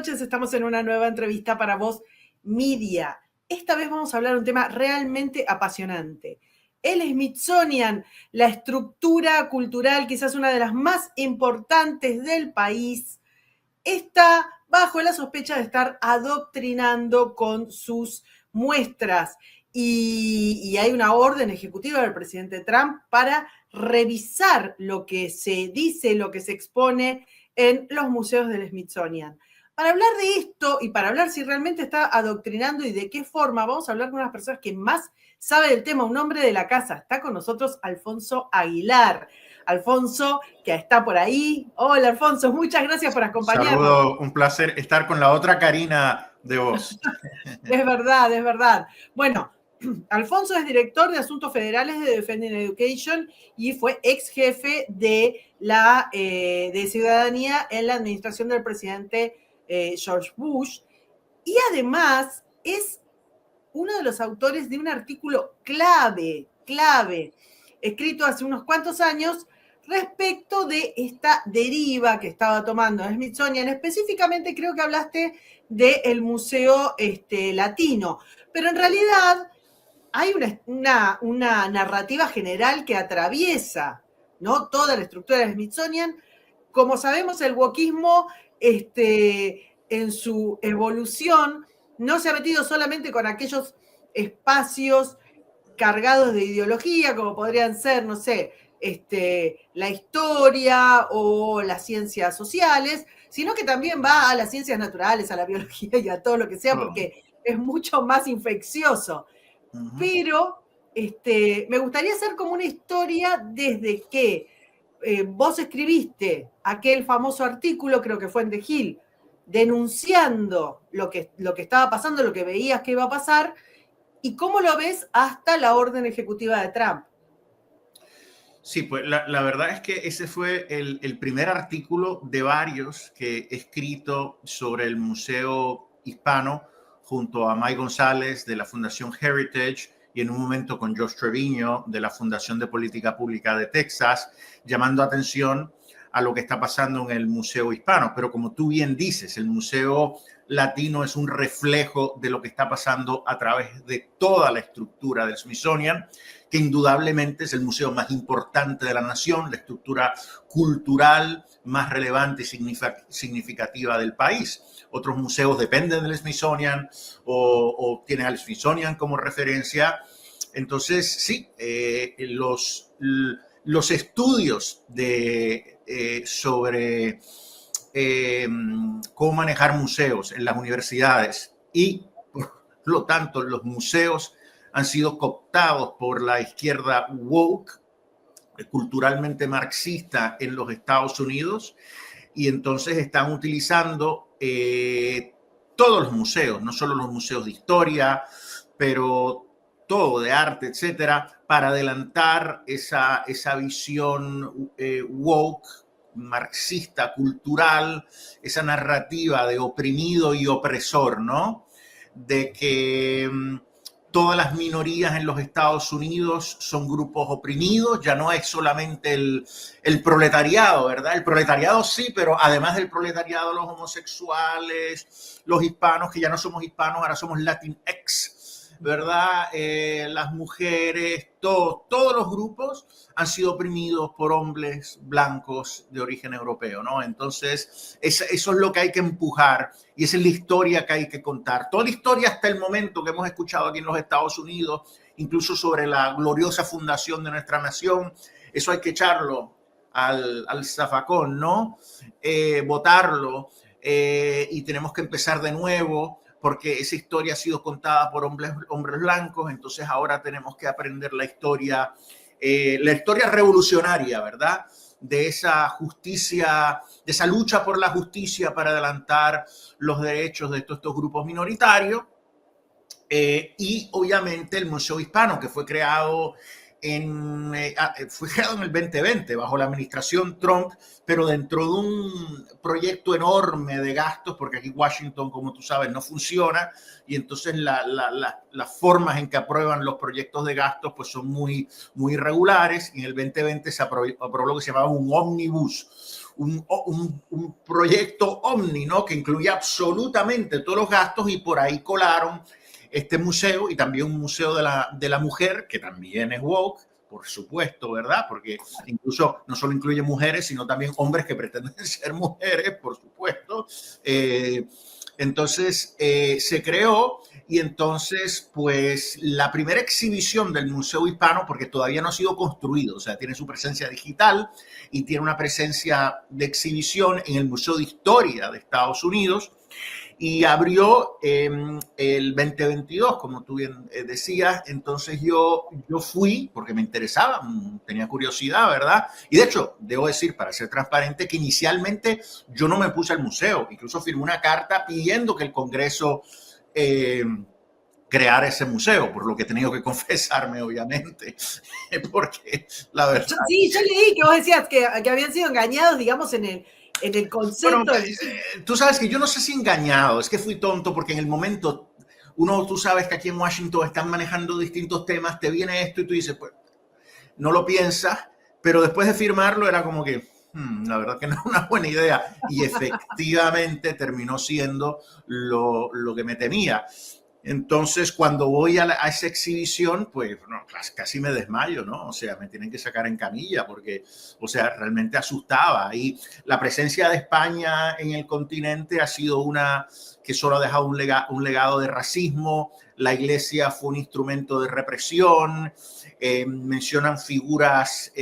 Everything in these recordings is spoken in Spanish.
noches, estamos en una nueva entrevista para Voz Media. Esta vez vamos a hablar de un tema realmente apasionante. El Smithsonian, la estructura cultural, quizás una de las más importantes del país, está bajo la sospecha de estar adoctrinando con sus muestras. Y hay una orden ejecutiva del presidente Trump para revisar lo que se dice, lo que se expone en los museos del Smithsonian. Para hablar de esto y para hablar si realmente está adoctrinando y de qué forma, vamos a hablar con unas personas que más sabe del tema, un hombre de la casa. Está con nosotros Alfonso Aguilar. Alfonso, que está por ahí. Hola, Alfonso, muchas gracias por acompañarnos. Saludo, un placer estar con la otra Karina de Voz. Es verdad, es verdad. Bueno, Alfonso es director de Asuntos Federales de Defending Education y fue ex jefe de Ciudadanía en la administración del presidente George Bush. Y además es uno de los autores de un artículo clave, escrito hace unos cuantos años respecto de esta deriva que estaba tomando Smithsonian. Específicamente creo que hablaste del Museo Latino, pero en realidad hay una narrativa general que atraviesa, ¿no?, toda la estructura del Smithsonian. Como sabemos, el wokismo en su evolución no se ha metido solamente con aquellos espacios cargados de ideología, como podrían ser, no sé, la historia o las ciencias sociales, sino que también va a las ciencias naturales, a la biología y a todo lo que sea, porque es mucho más infeccioso. Pero me gustaría hacer como una historia desde que vos escribiste aquel famoso artículo, creo que fue en The Hill, denunciando lo que estaba pasando, lo que veías que iba a pasar, y cómo lo ves hasta la orden ejecutiva de Trump. Sí, pues la verdad es que ese fue el primer artículo de varios que he escrito sobre el Museo Hispano junto a Mike González de la Fundación Heritage y en un momento con Josh Trevino de la Fundación de Política Pública de Texas, llamando atención a lo que está pasando en el Museo Hispano. Pero como tú bien dices, el Museo Latino es un reflejo de lo que está pasando a través de toda la estructura del Smithsonian, que indudablemente es el museo más importante de la nación, la estructura cultural más relevante y significativa del país. Otros museos dependen del Smithsonian o tienen al Smithsonian como referencia. Entonces, sí, los estudios sobre cómo manejar museos en las universidades y, por lo tanto, los museos han sido cooptados por la izquierda woke, culturalmente marxista en los Estados Unidos, y entonces están utilizando todos los museos, no solo los museos de historia, pero todo, de arte, etcétera, para adelantar esa visión woke, marxista, cultural, esa narrativa de oprimido y opresor, ¿no? De que todas las minorías en los Estados Unidos son grupos oprimidos, ya no es solamente el proletariado, ¿verdad? El proletariado sí, pero además del proletariado, los homosexuales, los hispanos, que ya no somos hispanos, ahora somos Latinx, ¿verdad? Las mujeres, todos los grupos han sido oprimidos por hombres blancos de origen europeo, ¿no? Entonces, eso es lo que hay que empujar y esa es la historia que hay que contar. Toda la historia hasta el momento que hemos escuchado aquí en los Estados Unidos, incluso sobre la gloriosa fundación de nuestra nación, eso hay que echarlo al zafacón, ¿no? Botarlo y tenemos que empezar de nuevo, porque esa historia ha sido contada por hombres blancos, entonces ahora tenemos que aprender la historia revolucionaria, ¿verdad? De esa justicia, de esa lucha por la justicia para adelantar los derechos de todos estos grupos minoritarios. Y obviamente el Museo Hispano, que fue creado fue creado en el 2020 bajo la administración Trump, pero dentro de un proyecto enorme de gastos, porque aquí Washington, como tú sabes, no funciona, y entonces las formas en que aprueban los proyectos de gastos pues son muy, muy irregulares. Y en el 2020 se aprobó lo que se llamaba un omnibus, un proyecto omni, ¿no? Que incluía absolutamente todos los gastos, y por ahí colaron este museo y también un museo de la mujer, que también es woke, por supuesto, ¿verdad? Porque incluso no solo incluye mujeres, sino también hombres que pretenden ser mujeres, por supuesto. Entonces se creó, y entonces pues la primera exhibición del Museo Hispano, porque todavía no ha sido construido, o sea, tiene su presencia digital y tiene una presencia de exhibición en el Museo de Historia de Estados Unidos, y abrió el 2022, como tú bien decías. Entonces yo fui porque me interesaba, tenía curiosidad, ¿verdad? Y de hecho, debo decir, para ser transparente, que inicialmente yo no me puse al museo, incluso firmé una carta pidiendo que el Congreso creara ese museo, por lo que he tenido que confesarme, obviamente, porque la verdad... Sí, yo leí que vos decías que habían sido engañados, digamos, en el concepto. Bueno, tú sabes que yo no sé si engañado, es que fui tonto, porque en el momento, tú sabes que aquí en Washington están manejando distintos temas, te viene esto y tú dices, pues, no lo piensas, pero después de firmarlo era como que, la verdad que no es una buena idea, y efectivamente terminó siendo lo que me temía. Entonces, cuando voy a esa exhibición, pues no, casi me desmayo, ¿no? O sea, me tienen que sacar en camilla porque, o sea, realmente asustaba. Y la presencia de España en el continente ha sido una que solo ha dejado un legado de racismo. La iglesia fue un instrumento de represión. Mencionan figuras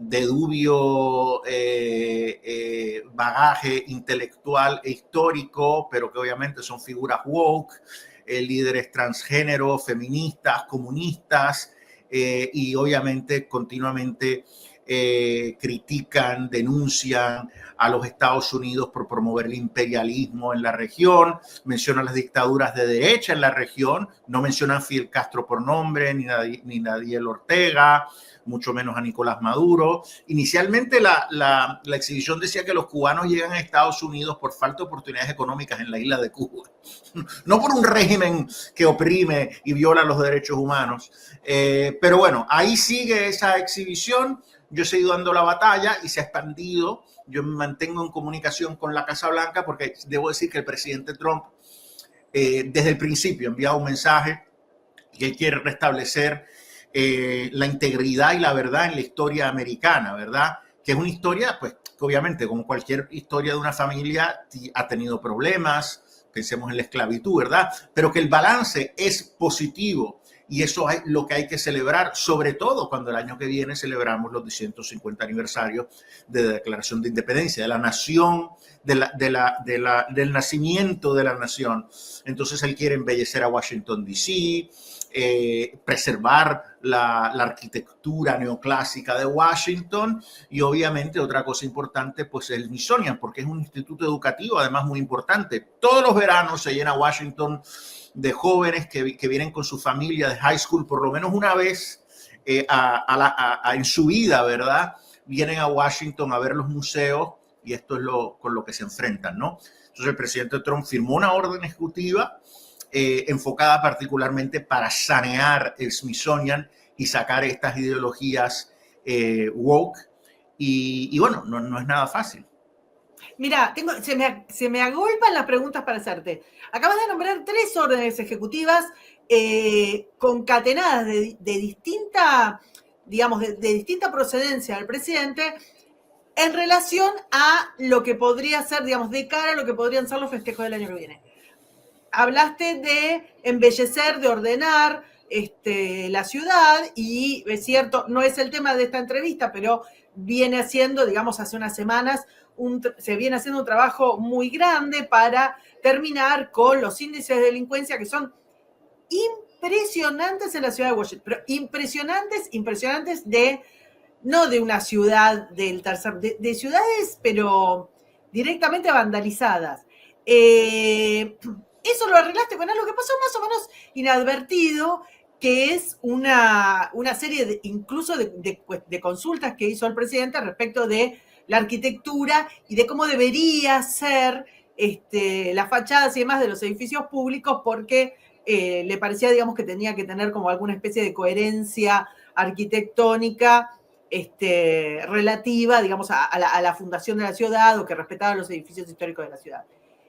de dubio bagaje intelectual e histórico, pero que obviamente son figuras woke, líderes transgénero, feministas, comunistas, y obviamente continuamente critican, denuncian a los Estados Unidos por promover el imperialismo en la región, mencionan las dictaduras de derecha en la región, no mencionan Fidel Castro por nombre, ni Daniel Ortega, mucho menos a Nicolás Maduro. Inicialmente la exhibición decía que los cubanos llegan a Estados Unidos por falta de oportunidades económicas en la isla de Cuba, no por un régimen que oprime y viola los derechos humanos. Pero bueno, ahí sigue esa exhibición. Yo he seguido dando la batalla y se ha expandido. Yo me mantengo en comunicación con la Casa Blanca porque debo decir que el presidente Trump desde el principio ha enviado un mensaje que él quiere restablecer la integridad y la verdad en la historia americana, ¿verdad? Que es una historia, pues, que obviamente, como cualquier historia de una familia, ha tenido problemas, pensemos en la esclavitud, ¿verdad? Pero que el balance es positivo, y eso es lo que hay que celebrar, sobre todo cuando el año que viene celebramos los 250 aniversarios de la Declaración de Independencia, de la nación, del nacimiento de la nación. Entonces él quiere embellecer a Washington, D.C., preservar la arquitectura neoclásica de Washington, y obviamente otra cosa importante pues el Smithsonian, porque es un instituto educativo además muy importante. Todos los veranos se llena Washington de jóvenes que vienen con su familia de high school por lo menos una vez en su vida, ¿verdad? Vienen a Washington a ver los museos, y esto es con lo que se enfrentan, ¿no? Entonces el presidente Trump firmó una orden ejecutiva enfocada particularmente para sanear el Smithsonian y sacar estas ideologías woke. Y bueno, no es nada fácil. Mira, se me agolpan las preguntas para hacerte. Acabas de nombrar 3 órdenes ejecutivas concatenadas de distinta, digamos, de distinta procedencia del presidente en relación a lo que podría ser, digamos, de cara a lo que podrían ser los festejos del año que viene. Hablaste de embellecer, de ordenar la ciudad, y es cierto, no es el tema de esta entrevista, pero viene haciendo, digamos, hace unas semanas, se viene haciendo un trabajo muy grande para terminar con los índices de delincuencia que son impresionantes en la ciudad de Washington, pero impresionantes no de una ciudad del tercer, de ciudades, pero directamente vandalizadas. Eso lo arreglaste con algo que pasó más o menos inadvertido, que es una serie incluso de consultas que hizo el presidente respecto de la arquitectura y de cómo debería ser las fachadas y demás de los edificios públicos, porque le parecía, digamos, que tenía que tener como alguna especie de coherencia arquitectónica relativa, digamos, a la fundación de la ciudad, o que respetaba los edificios históricos de la ciudad.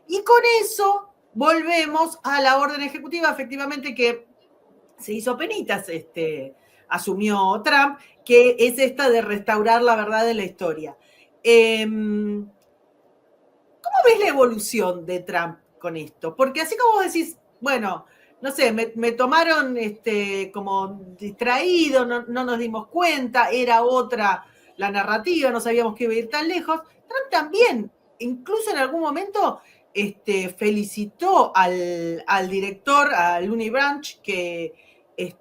Y con eso volvemos a la orden ejecutiva, efectivamente, que se hizo penitas, asumió Trump, que es esta de restaurar la verdad de la historia. ¿Cómo ves la evolución de Trump con esto? Porque así como vos decís, bueno, no sé, me tomaron como distraído, no nos dimos cuenta, era otra la narrativa, no sabíamos que iba a ir tan lejos. Trump también, incluso en algún momento, felicitó al director, a Looney Branch, que es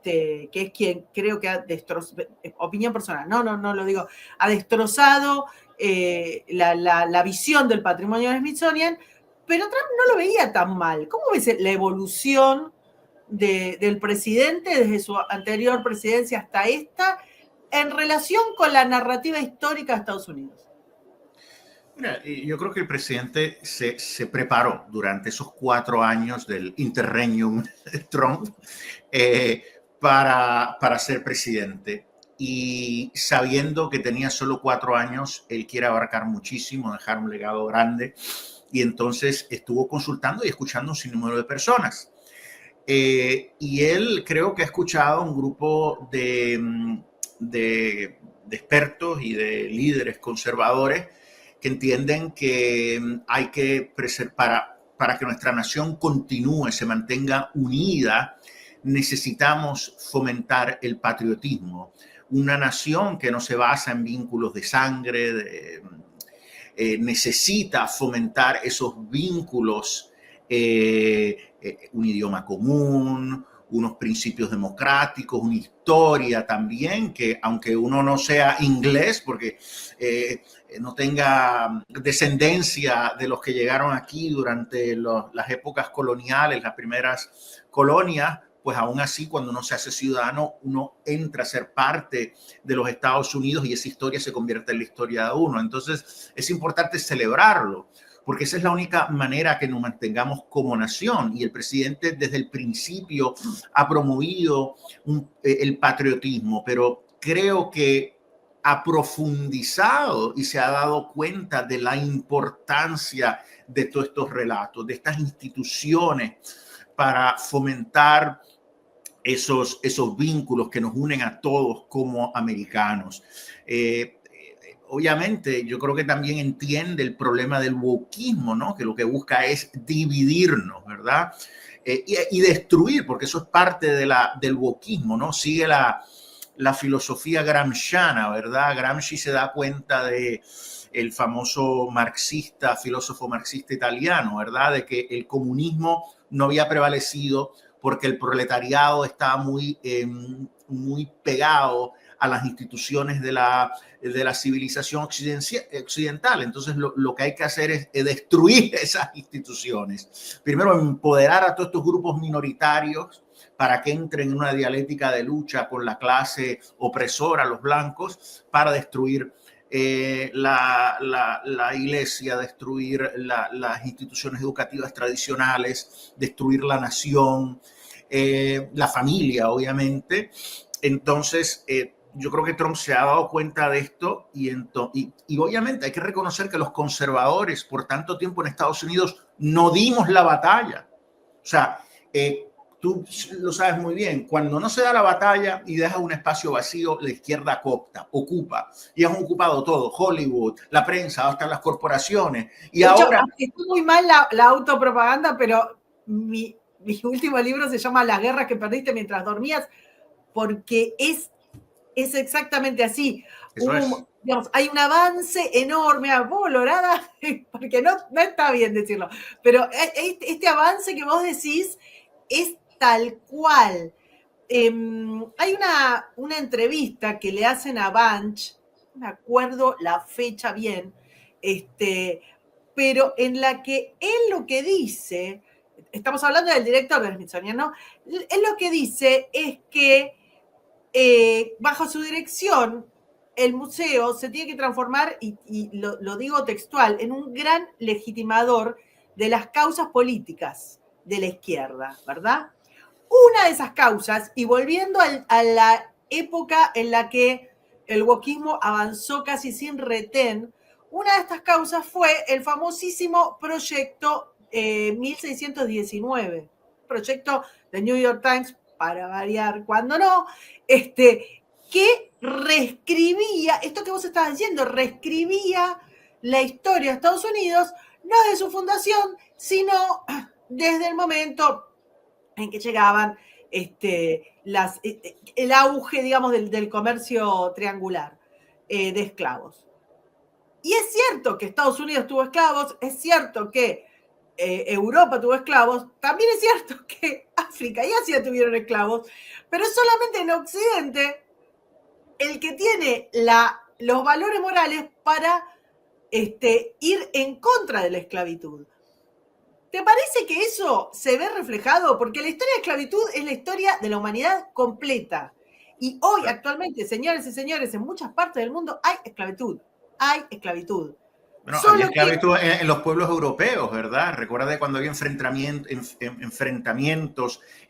quien creo que ha destrozado, opinión personal, no lo digo, ha destrozado la visión del patrimonio del Smithsonian, pero Trump no lo veía tan mal. ¿Cómo ves la evolución del presidente desde su anterior presidencia hasta esta en relación con la narrativa histórica de Estados Unidos? Mira, yo creo que el presidente se preparó durante esos 4 años del interregnum Trump para ser presidente. Y sabiendo que tenía solo 4 años, él quiere abarcar muchísimo, dejar un legado grande. Y entonces estuvo consultando y escuchando un sinnúmero de personas. Y él creo que ha escuchado un grupo de expertos y de líderes conservadores que entienden que hay que para que nuestra nación continúe, se mantenga unida, necesitamos fomentar el patriotismo. Una nación que no se basa en vínculos de sangre, necesita fomentar esos vínculos, un idioma común, unos principios democráticos, una historia también, que aunque uno no sea inglés, porque no tenga descendencia de los que llegaron aquí durante las épocas coloniales, las primeras colonias, pues aún así cuando uno se hace ciudadano, uno entra a ser parte de los Estados Unidos y esa historia se convierte en la historia de uno. Entonces es importante celebrarlo, porque esa es la única manera que nos mantengamos como nación. Y el presidente desde el principio ha promovido el patriotismo, pero creo que ha profundizado y se ha dado cuenta de la importancia de todos estos relatos, de estas instituciones para fomentar esos vínculos que nos unen a todos como americanos. Obviamente, yo creo que también entiende el problema del wokismo, ¿no? Que lo que busca es dividirnos, ¿verdad? Y destruir, porque eso es parte del wokismo, ¿no? Sigue la filosofía gramsciana, ¿verdad? Gramsci se da cuenta de el famoso filósofo marxista italiano, ¿verdad? De que el comunismo no había prevalecido porque el proletariado estaba muy pegado a las instituciones de la civilización occidental. Entonces lo que hay que hacer es destruir esas instituciones. Primero, empoderar a todos estos grupos minoritarios para que entren en una dialéctica de lucha con la clase opresora, los blancos, para destruir la iglesia, destruir las instituciones educativas tradicionales, destruir la nación, la familia, obviamente. Entonces, yo creo que Trump se ha dado cuenta de esto y obviamente hay que reconocer que los conservadores por tanto tiempo en Estados Unidos no dimos la batalla. O sea, tú lo sabes muy bien, cuando no se da la batalla y deja un espacio vacío, la izquierda ocupa, y han ocupado todo, Hollywood, la prensa, hasta las corporaciones. Y ahora... Está muy mal la autopropaganda, pero mi último libro se llama Las guerras que perdiste mientras dormías, porque es exactamente así. Digamos, hay un avance enorme, Lorada, porque no está bien decirlo, pero este avance que vos decís es tal cual. Hay una entrevista que le hacen a Bunch, no me acuerdo la fecha bien, pero en la que él lo que dice estamos hablando del director del Smithsonian, ¿no? Él lo que dice es que bajo su dirección el museo se tiene que transformar, y lo digo textual, en un gran legitimador de las causas políticas de la izquierda, ¿verdad? Una de esas causas, y volviendo a la época en la que el wokismo avanzó casi sin retén, una de estas causas fue el famosísimo proyecto 1619, proyecto de New York Times, para variar cuando no, que reescribía, esto que vos estabas diciendo, reescribía la historia de Estados Unidos, no de su fundación, sino desde el momento en que llegaban el auge, digamos, del comercio triangular de esclavos. Y es cierto que Estados Unidos tuvo esclavos, es cierto que Europa tuvo esclavos, también es cierto que África y Asia tuvieron esclavos, pero es solamente en Occidente el que tiene los valores morales para ir en contra de la esclavitud. ¿Te parece que eso se ve reflejado? Porque la historia de esclavitud es la historia de la humanidad completa. Y hoy, actualmente, señores y señores, en muchas partes del mundo hay esclavitud. Hay esclavitud. Bueno, había esclavitud en los pueblos europeos, ¿verdad? Recuerda cuando había enfrentamientos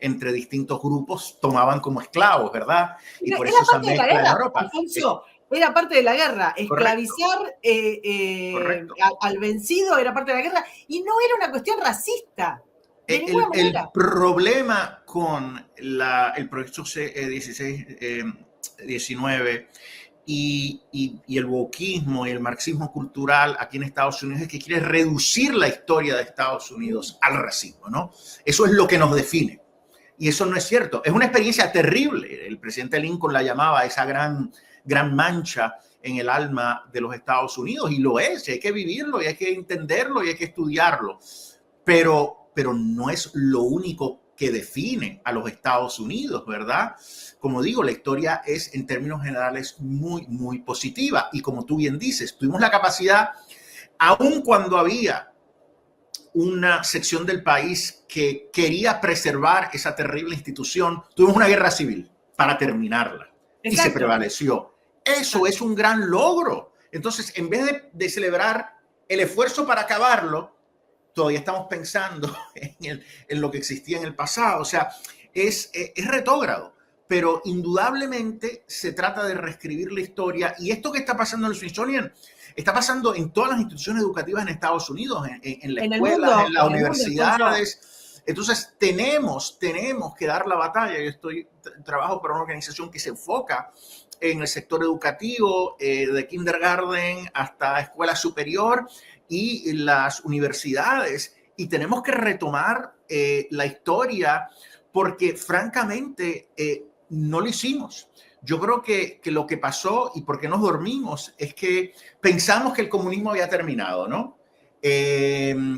entre distintos grupos, tomaban como esclavos, ¿verdad? Y por eso esa mezcla en Europa. Alfonso, era parte de la guerra. Esclavizar al vencido era parte de la guerra. Y no era una cuestión racista. El problema con el proyecto 1619 y el wokismo y el marxismo cultural aquí en Estados Unidos es que quiere reducir la historia de Estados Unidos al racismo, ¿no? Eso es lo que nos define. Y eso no es cierto. Es una experiencia terrible. El presidente Lincoln la llamaba esa gran mancha en el alma de los Estados Unidos, y lo es. Y hay que vivirlo, y hay que entenderlo, y hay que estudiarlo. Pero no es lo único que define a los Estados Unidos, ¿verdad? Como digo, la historia es en términos generales muy, muy positiva. Y como tú bien dices, tuvimos la capacidad, aun cuando había una sección del país que quería preservar esa terrible institución, tuvimos una guerra civil para terminarla. Exacto. Y se prevaleció. Eso es un gran logro. Entonces, en vez de celebrar el esfuerzo para acabarlo, todavía estamos pensando en lo que existía en el pasado. O sea, es retrógrado, pero indudablemente se trata de reescribir la historia. Y esto que está pasando en el Smithsonian está pasando en todas las instituciones educativas en Estados Unidos, en las escuelas, en las universidades. Entonces, tenemos que dar la batalla. Yo trabajo para una organización que se enfoca en el sector educativo, de kindergarten hasta escuela superior y las universidades, y tenemos que retomar la historia porque francamente no lo hicimos. Yo creo que lo que pasó y por qué nos dormimos es que pensamos que el comunismo había terminado, ¿no?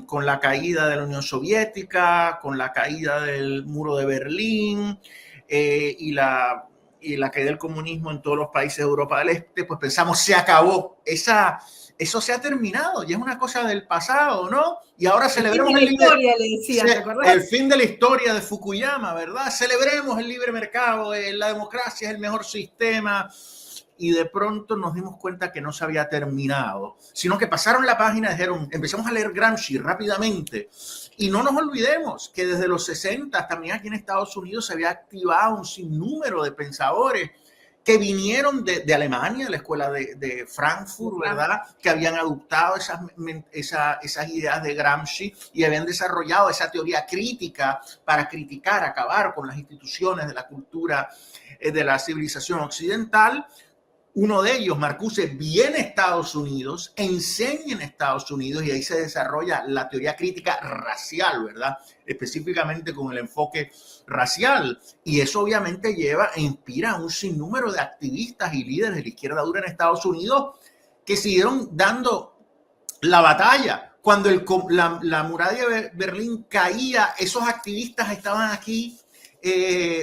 Con la caída de la Unión Soviética, con la caída del muro de Berlín y la caída del comunismo en todos los países de Europa del Este, pues pensamos, se acabó. Eso se ha terminado, ya es una cosa del pasado, ¿no? Y ahora celebremos el fin de la historia de Fukuyama, ¿verdad? Celebremos el libre mercado, la democracia es el mejor sistema. Y de pronto nos dimos cuenta que no se había terminado, sino que pasaron la página y dijeron, empezamos a leer Gramsci rápidamente. Y no nos olvidemos que desde los 60 también aquí en Estados Unidos se había activado un sinnúmero de pensadores que vinieron de Alemania, de la escuela de Frankfurt, ¿verdad? Que habían adoptado esas ideas de Gramsci y habían desarrollado esa teoría crítica para criticar, acabar con las instituciones de la cultura de la civilización occidental. Uno de ellos, Marcuse, viene a Estados Unidos, enseña en Estados Unidos y ahí se desarrolla la teoría crítica racial, ¿verdad? Específicamente con el enfoque racial. Y eso obviamente lleva e inspira a un sinnúmero de activistas y líderes de la izquierda dura en Estados Unidos que siguieron dando la batalla. Cuando la muralla de Berlín caía, esos activistas estaban aquí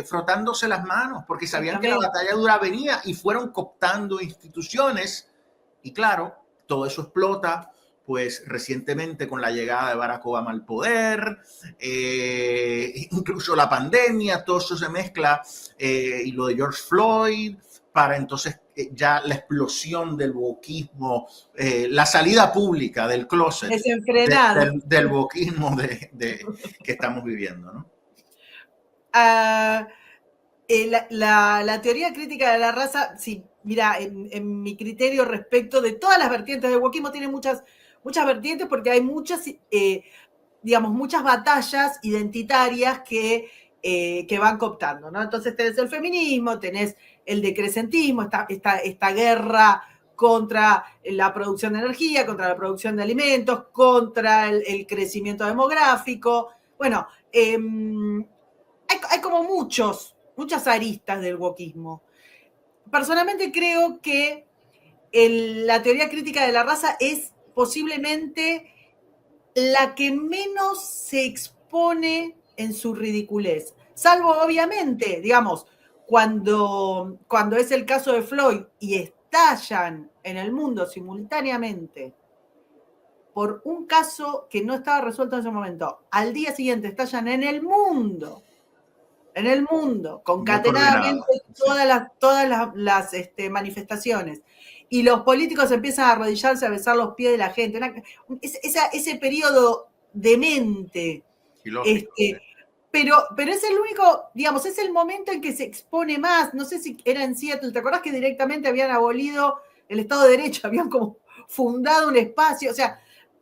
frotándose las manos porque sabían que la batalla dura venía y fueron cooptando instituciones y claro, todo eso explota pues recientemente con la llegada de Barack Obama al poder, incluso la pandemia, todo eso se mezcla, y lo de George Floyd, para entonces ya la explosión del wokismo, la salida pública del closet, Desenfrenado. del wokismo que estamos viviendo, ¿no? La teoría crítica de la raza, sí, mira, en mi criterio respecto de todas las vertientes del wokismo, tiene muchas vertientes porque hay muchas, digamos, muchas batallas identitarias que van cooptando, ¿no? Entonces tenés el feminismo, tenés el decrecentismo, esta guerra contra la producción de energía, contra la producción de alimentos, contra el crecimiento demográfico. Bueno, hay como muchas aristas del wokismo. Personalmente creo que la teoría crítica de la raza es posiblemente la que menos se expone en su ridiculez. Salvo, obviamente, digamos, cuando es el caso de Floyd y estallan en el mundo simultáneamente por un caso que no estaba resuelto en ese momento, al día siguiente estallan en el mundo, concatenadamente todas las manifestaciones, y los políticos empiezan a arrodillarse, a besar los pies de la gente. Ese periodo demente. Pero es el único, digamos, es el momento en que se expone más. No sé si era en Seattle, ¿te acordás que directamente habían abolido el Estado de Derecho? Habían como fundado un espacio. O sea,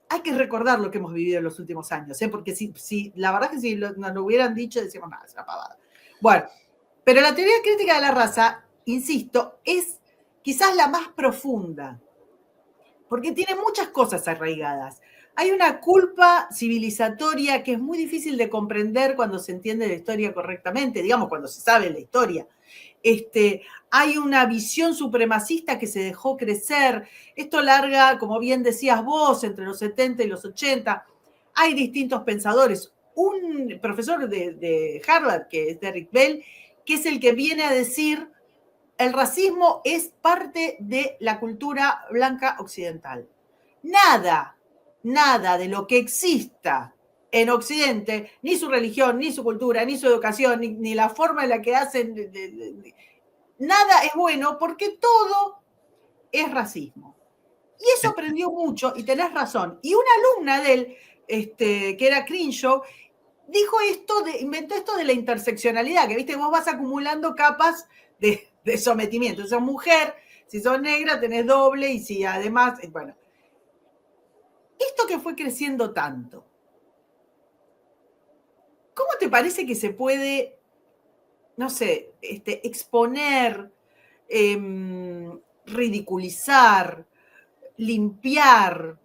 hay que recordar lo que hemos vivido en los últimos años, porque si la verdad es que si nos lo hubieran dicho, decíamos, es una pavada. Bueno, pero la teoría crítica de la raza, insisto, es quizás la más profunda, porque tiene muchas cosas arraigadas. Hay una culpa civilizatoria que es muy difícil de comprender cuando se entiende la historia correctamente, digamos, cuando se sabe la historia. Hay una visión supremacista que se dejó crecer. Esto larga, como bien decías vos, entre los 70 y los 80. Hay distintos pensadores. Un profesor de Harvard, que es Derrick Bell, que es el que viene a decir: el racismo es parte de la cultura blanca occidental. Nada de lo que exista en Occidente, ni su religión, ni su cultura, ni su educación, ni la forma en la que hacen, nada es bueno, porque todo es racismo. Y eso aprendió mucho, y tenés razón. Y una alumna de él, que era Crenshaw, inventó esto de la interseccionalidad, que viste, vos vas acumulando capas de sometimiento. Si sos mujer, si sos negra, tenés doble, y si además, bueno. Esto que fue creciendo tanto, ¿cómo te parece que se puede, no sé, exponer, ridiculizar, limpiar,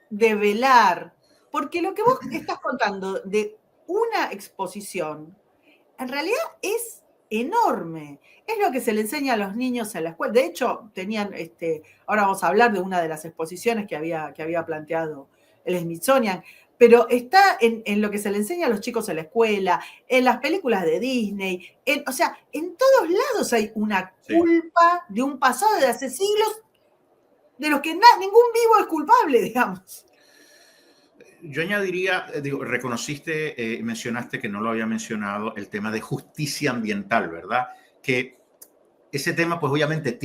develar? Porque lo que vos estás contando de una exposición, en realidad es enorme. Es lo que se le enseña a los niños en la escuela. De hecho, tenían, ahora vamos a hablar de una de las exposiciones que había planteado el Smithsonian, pero está en lo que se le enseña a los chicos en la escuela, en las películas de Disney, o sea, en todos lados hay una culpa de un pasado de hace siglos de los que ningún vivo es culpable, digamos. Yo añadiría, reconociste, mencionaste que no lo había mencionado, el tema de justicia ambiental, ¿verdad? Que ese tema, pues obviamente,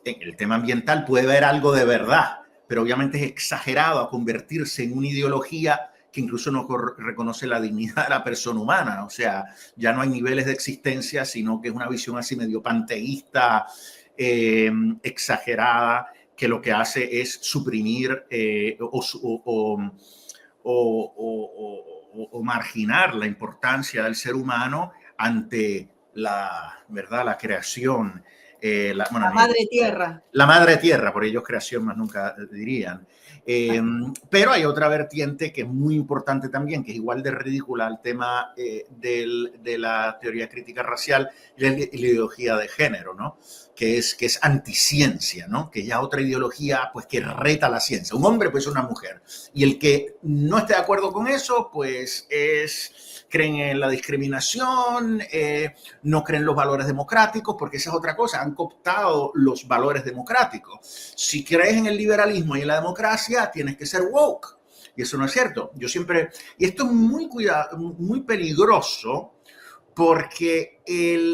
en el tema ambiental puede haber algo de verdad, pero obviamente es exagerado a convertirse en una ideología que incluso no reconoce la dignidad de la persona humana. O sea, ya no hay niveles de existencia, sino que es una visión así medio panteísta, exagerada, que lo que hace es suprimir o marginar la importancia del ser humano ante la creación. La madre tierra. La madre tierra, por ellos creación más nunca dirían. Pero hay otra vertiente que es muy importante también, que es igual de ridícula al tema de la teoría crítica racial y la ideología de género, ¿no? Que es anticiencia, ¿no? Que ya otra ideología, pues, que reta la ciencia. Un hombre, pues, una mujer. Y el que no esté de acuerdo con eso, pues, creen en la discriminación, no creen en los valores democráticos, porque esa es otra cosa. han cooptado los valores democráticos. Si crees en el liberalismo y en la democracia, tienes que ser woke. Y eso no es cierto. Yo siempre, y esto es muy peligroso, porque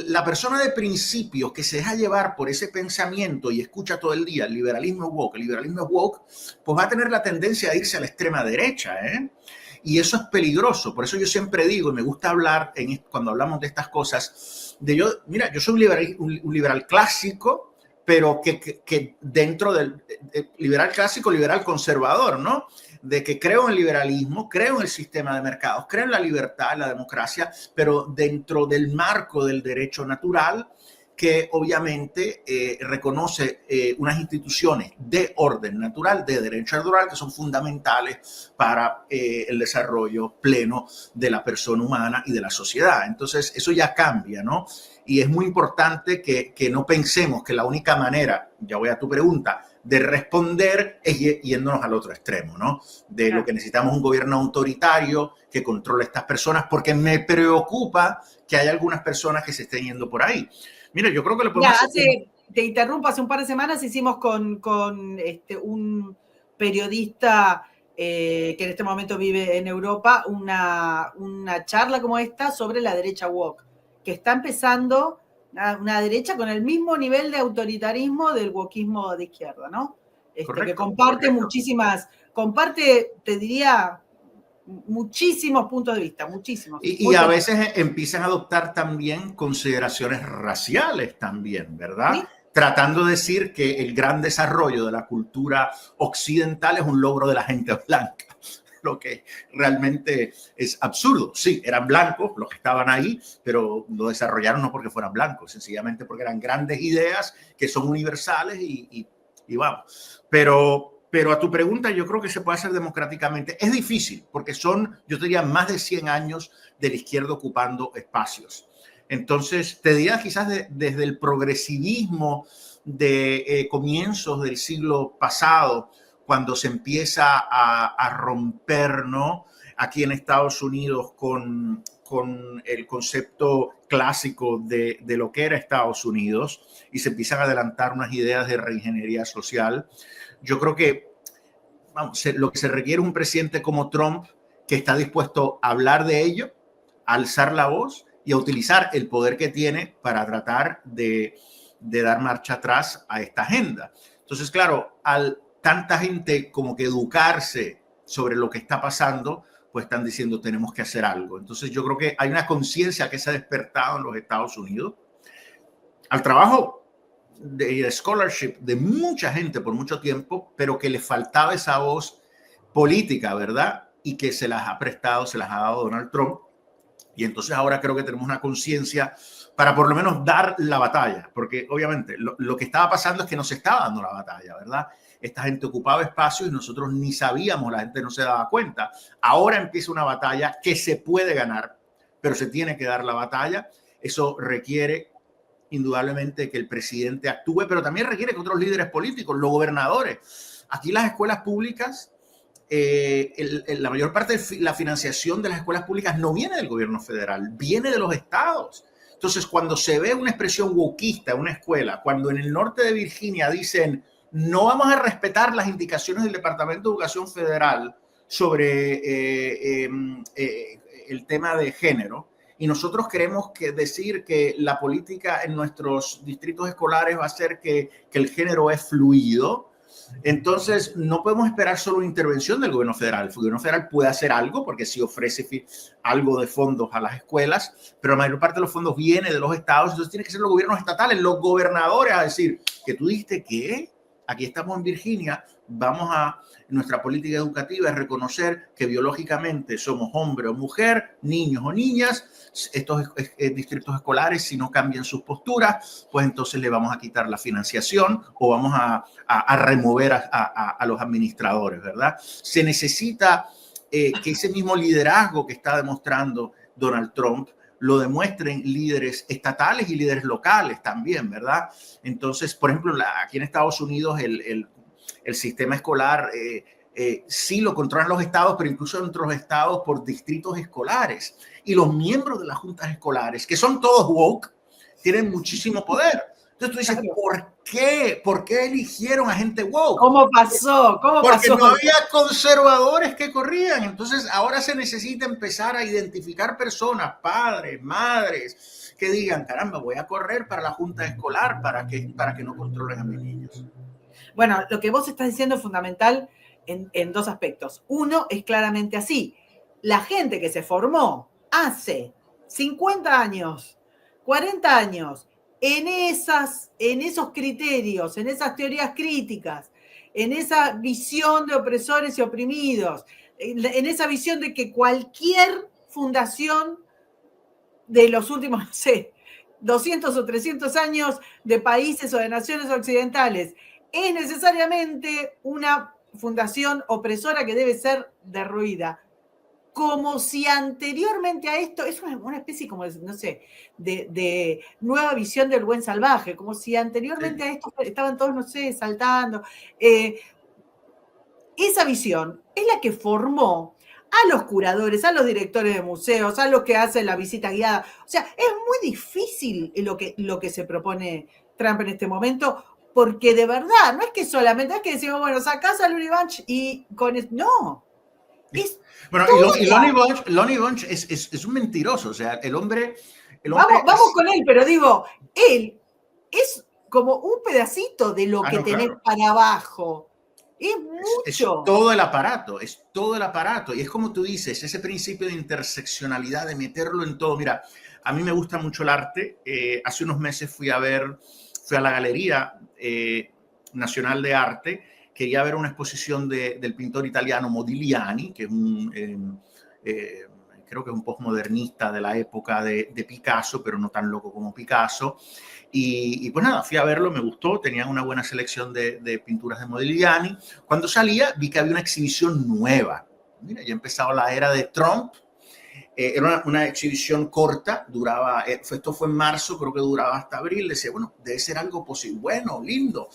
la persona de principios que se deja llevar por ese pensamiento y escucha todo el día el liberalismo es woke, pues va a tener la tendencia a irse a la extrema derecha, ¿eh? Y eso es peligroso. Por eso yo siempre digo, y me gusta hablar cuando hablamos de estas cosas, mira, yo soy un liberal clásico, pero que dentro del liberal clásico, liberal conservador, ¿no? De que creo en el liberalismo, creo en el sistema de mercados, creo en la libertad, en la democracia, pero dentro del marco del derecho natural, que obviamente reconoce unas instituciones de orden natural, de derecho natural, que son fundamentales para el desarrollo pleno de la persona humana y de la sociedad. Entonces, eso ya cambia, ¿no? Y es muy importante que no pensemos que la única manera, ya voy a tu pregunta, de responder es yéndonos al otro extremo, ¿no? De lo que necesitamos un gobierno autoritario que controle a estas personas, porque me preocupa que hay algunas personas que se estén yendo por ahí. Mira, yo creo que lo podemos hacer. Te interrumpo, hace un par de semanas hicimos con un periodista que en este momento vive en Europa una charla como esta sobre la derecha woke, que está empezando una derecha con el mismo nivel de autoritarismo del wokismo de izquierda, ¿no? Correcto, que comparte correcto. te diría, muchísimos puntos de vista, muchísimos. Y a veces empiezan a adoptar también consideraciones raciales también, ¿verdad? ¿Sí? Tratando de decir que el gran desarrollo de la cultura occidental es un logro de la gente blanca, lo que realmente es absurdo. Sí, eran blancos los que estaban ahí, pero lo desarrollaron no porque fueran blancos, sencillamente porque eran grandes ideas que son universales y vamos. Pero a tu pregunta, yo creo que se puede hacer democráticamente. Es difícil porque son, yo diría, más de 100 años de la izquierda ocupando espacios. Entonces, te diría quizás desde el progresivismo de comienzos del siglo pasado, cuando se empieza a romper, ¿no? Aquí en Estados Unidos con el concepto clásico de lo que era Estados Unidos y se empiezan a adelantar unas ideas de reingeniería social. Yo creo que lo que se requiere es un presidente como Trump que está dispuesto a hablar de ello, a alzar la voz y a utilizar el poder que tiene para tratar de dar marcha atrás a esta agenda. Entonces, claro, al tanta gente como que educarse sobre lo que está pasando, pues están diciendo tenemos que hacer algo. Entonces yo creo que hay una conciencia que se ha despertado en los Estados Unidos al trabajo de scholarship de mucha gente por mucho tiempo, pero que le faltaba esa voz política, ¿verdad? Y que se las ha prestado, se las ha dado Donald Trump. Y entonces ahora creo que tenemos una conciencia para por lo menos dar la batalla, porque obviamente lo que estaba pasando es que no se estaba dando la batalla, ¿verdad? Esta gente ocupaba espacios y nosotros ni sabíamos, la gente no se daba cuenta. Ahora empieza una batalla que se puede ganar, pero se tiene que dar la batalla. Eso requiere indudablemente que el presidente actúe, pero también requiere que otros líderes políticos, los gobernadores. Aquí las escuelas públicas, la mayor parte de la financiación de las escuelas públicas no viene del gobierno federal, viene de los estados. Entonces, cuando se ve una expresión wokista en una escuela, cuando en el norte de Virginia dicen no vamos a respetar las indicaciones del Departamento de Educación Federal sobre el tema de género, y nosotros queremos decir que la política en nuestros distritos escolares va a ser que el género es fluido, entonces no podemos esperar solo una intervención del gobierno federal. El gobierno federal puede hacer algo porque sí ofrece algo de fondos a las escuelas, pero la mayor parte de los fondos viene de los estados, entonces tiene que ser los gobiernos estatales, los gobernadores a decir que tú dijiste que aquí estamos en Virginia, vamos a nuestra política educativa es reconocer que biológicamente somos hombre o mujer, niños o niñas. Estos distritos escolares, si no cambian sus posturas, pues entonces le vamos a quitar la financiación o vamos a remover a los administradores, ¿verdad? Se necesita que ese mismo liderazgo que está demostrando Donald Trump lo demuestren líderes estatales y líderes locales también, ¿verdad? Entonces, por ejemplo, aquí en Estados Unidos el sistema escolar sí lo controlan los estados, pero incluso dentro de los estados por distritos escolares. Y los miembros de las juntas escolares, que son todos woke, tienen muchísimo poder. Entonces tú dices, Claro. ¿por qué? ¿Por qué eligieron a gente woke? ¿Cómo pasó? ¿Cómo Porque pasó? no había conservadores que corrían. Entonces ahora se necesita empezar a identificar personas, padres, madres, que digan, caramba, voy a correr para la junta escolar para que no controlen a mis niños. Bueno, lo que vos estás diciendo es fundamental en dos aspectos. Uno es claramente así. La gente que se formó hace 50 años, 40 años, en esos criterios, en esas teorías críticas, en esa visión de opresores y oprimidos, en esa visión de que cualquier fundación de los últimos, no sé, 200 o 300 años de países o de naciones occidentales es necesariamente una fundación opresora que debe ser derruida. Como si anteriormente a esto, es una especie como, no sé, de nueva visión del buen salvaje, como si anteriormente a esto estaban todos, no sé, saltando. Esa visión es la que formó a los curadores, a los directores de museos, a los que hacen la visita guiada. O sea, es muy difícil lo que se propone Trump en este momento, porque de verdad, no es que solamente, es que decimos, bueno, sacás a Lonnie Bunch y con eso, no. Es bueno, y Lonnie Bunch es un mentiroso, o sea, el hombre vamos con él, pero digo, él es como un pedacito de lo que tenés claro. para abajo. Es Es mucho. todo el aparato, es todo el aparato. Y es como tú dices, ese principio de interseccionalidad, de meterlo en todo. Mira, a mí me gusta mucho el arte. Hace unos meses fui a la Galería Nacional de Arte. Quería ver una exposición del pintor italiano Modigliani, que es creo que es un postmodernista de la época de Picasso, pero no tan loco como Picasso. Y pues nada, fui a verlo, me gustó, tenían una buena selección de pinturas de Modigliani. Cuando salía vi que había una exhibición nueva. Mira, ya empezaba la era de Trump. Era una exhibición corta, duraba, esto fue en marzo, creo que duraba hasta abril. Decía, bueno, debe ser algo posible, bueno, lindo.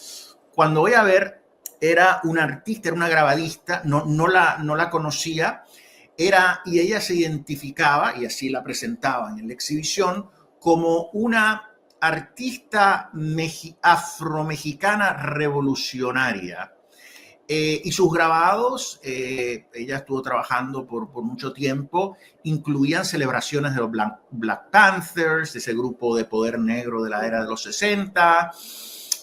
Cuando voy a ver, era una artista, era una grabadista, no la conocía, y ella se identificaba, y así la presentaban en la exhibición, como una artista afromexicana revolucionaria. Y sus grabados, ella estuvo trabajando por mucho tiempo, incluían celebraciones de los Black Panthers, de ese grupo de poder negro de la era de los 60,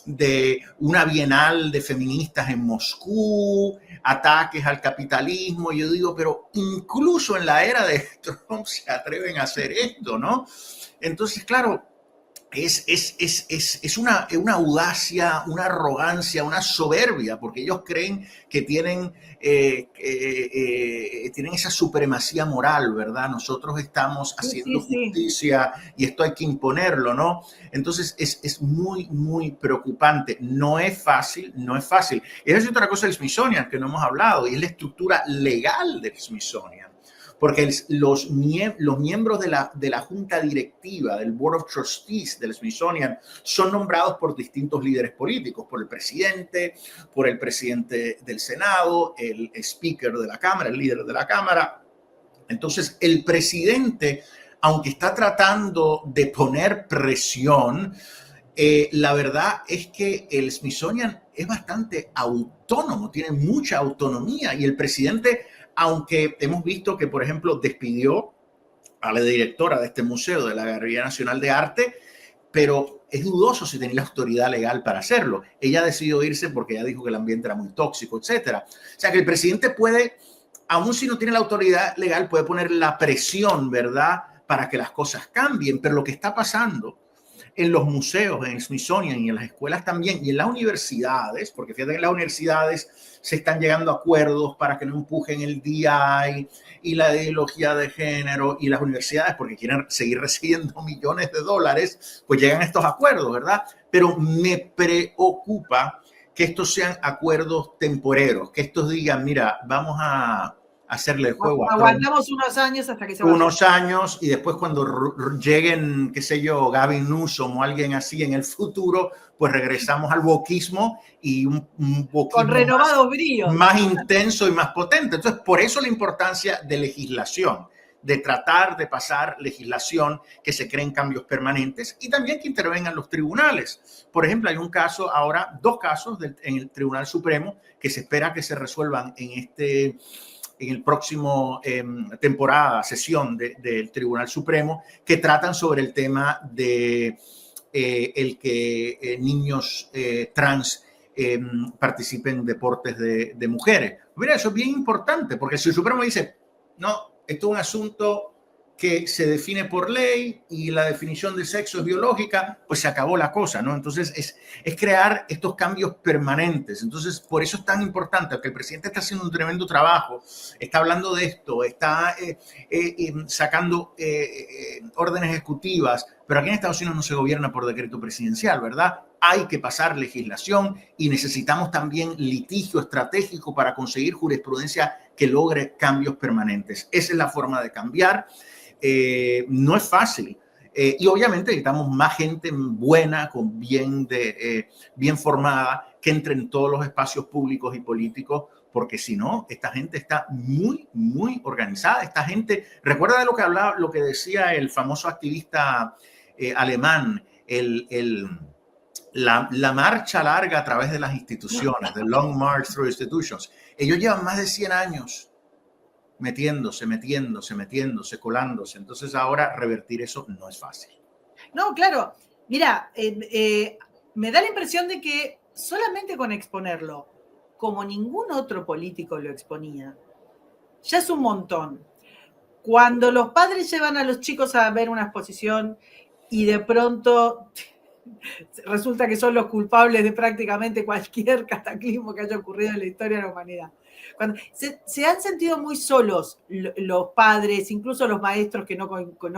de una bienal de feministas en Moscú, ataques al capitalismo. Yo digo, pero incluso en la era de Trump se atreven a hacer esto, ¿no? Entonces, claro, es una audacia, una arrogancia, una soberbia, porque ellos creen que tienen esa supremacía moral, ¿verdad? Nosotros estamos haciendo justicia y esto hay que imponerlo, ¿no? Entonces es muy, muy preocupante. No es fácil, no es fácil. Y esa es otra cosa del Smithsonian que no hemos hablado, y es la estructura legal del Smithsonian. Porque los miembros de la junta directiva, del Board of Trustees del Smithsonian, son nombrados por distintos líderes políticos, por el presidente del Senado, el speaker de la Cámara, el líder de la Cámara. Entonces, el presidente, aunque está tratando de poner presión, la verdad es que el Smithsonian es bastante autónomo, tiene mucha autonomía, y el presidente, aunque hemos visto que, por ejemplo, despidió a la directora de este museo, de la Galería Nacional de Arte, pero es dudoso si tenía la autoridad legal para hacerlo. Ella decidió irse porque ella dijo que el ambiente era muy tóxico, etcétera. O sea que el presidente puede, aun si no tiene la autoridad legal, puede poner la presión, ¿verdad?, para que las cosas cambien. Pero lo que está pasando en los museos, en el Smithsonian y en las escuelas también, y en las universidades, porque fíjate que en las universidades se están llegando a acuerdos para que no empujen el DI y la ideología de género, y las universidades, porque quieren seguir recibiendo millones de dólares, pues llegan a estos acuerdos, ¿verdad? Pero me preocupa que estos sean acuerdos temporeros, que estos digan, mira, vamos a hacerle el juego a aguantamos unos años hasta que se vaya. Unos años, y después cuando lleguen, qué sé yo, Gavin Newsom o alguien así en el futuro, pues regresamos al wokismo, y un wokismo con renovado brío, más intenso y más potente. Entonces, por eso la importancia de legislación, de tratar de pasar legislación que se creen cambios permanentes y también que intervengan los tribunales. Por ejemplo, hay un caso ahora, dos casos en el Tribunal Supremo que se espera que se resuelvan en el próximo sesión del Tribunal Supremo, que tratan sobre el tema de el que niños trans participen en deportes de mujeres. Mira, eso es bien importante, porque si el Supremo dice, no, esto es un asunto que se define por ley y la definición de sexo es biológica, pues se acabó la cosa, ¿no? Entonces es crear estos cambios permanentes. Entonces, por eso es tan importante que el presidente está haciendo un tremendo trabajo, está hablando de esto, está sacando órdenes ejecutivas, pero aquí en Estados Unidos no se gobierna por decreto presidencial, ¿verdad? Hay que pasar legislación y necesitamos también litigio estratégico para conseguir jurisprudencia que logre cambios permanentes. Esa es la forma de cambiar. No es fácil. Y obviamente necesitamos más gente buena, bien formada, que entre en todos los espacios públicos y políticos, porque si no, esta gente está muy, muy organizada. Esta gente, recuerda de lo que decía el famoso activista alemán, la marcha larga a través de las instituciones, the long march through institutions. Ellos llevan más de 100 años metiéndose, colándose. Entonces ahora revertir eso no es fácil. No, claro. Mira, me da la impresión de que solamente con exponerlo, como ningún otro político lo exponía, ya es un montón. Cuando los padres llevan a los chicos a ver una exposición y de pronto resulta que son los culpables de prácticamente cualquier cataclismo que haya ocurrido en la historia de la humanidad. Cuando se han sentido muy solos los padres, incluso los maestros que no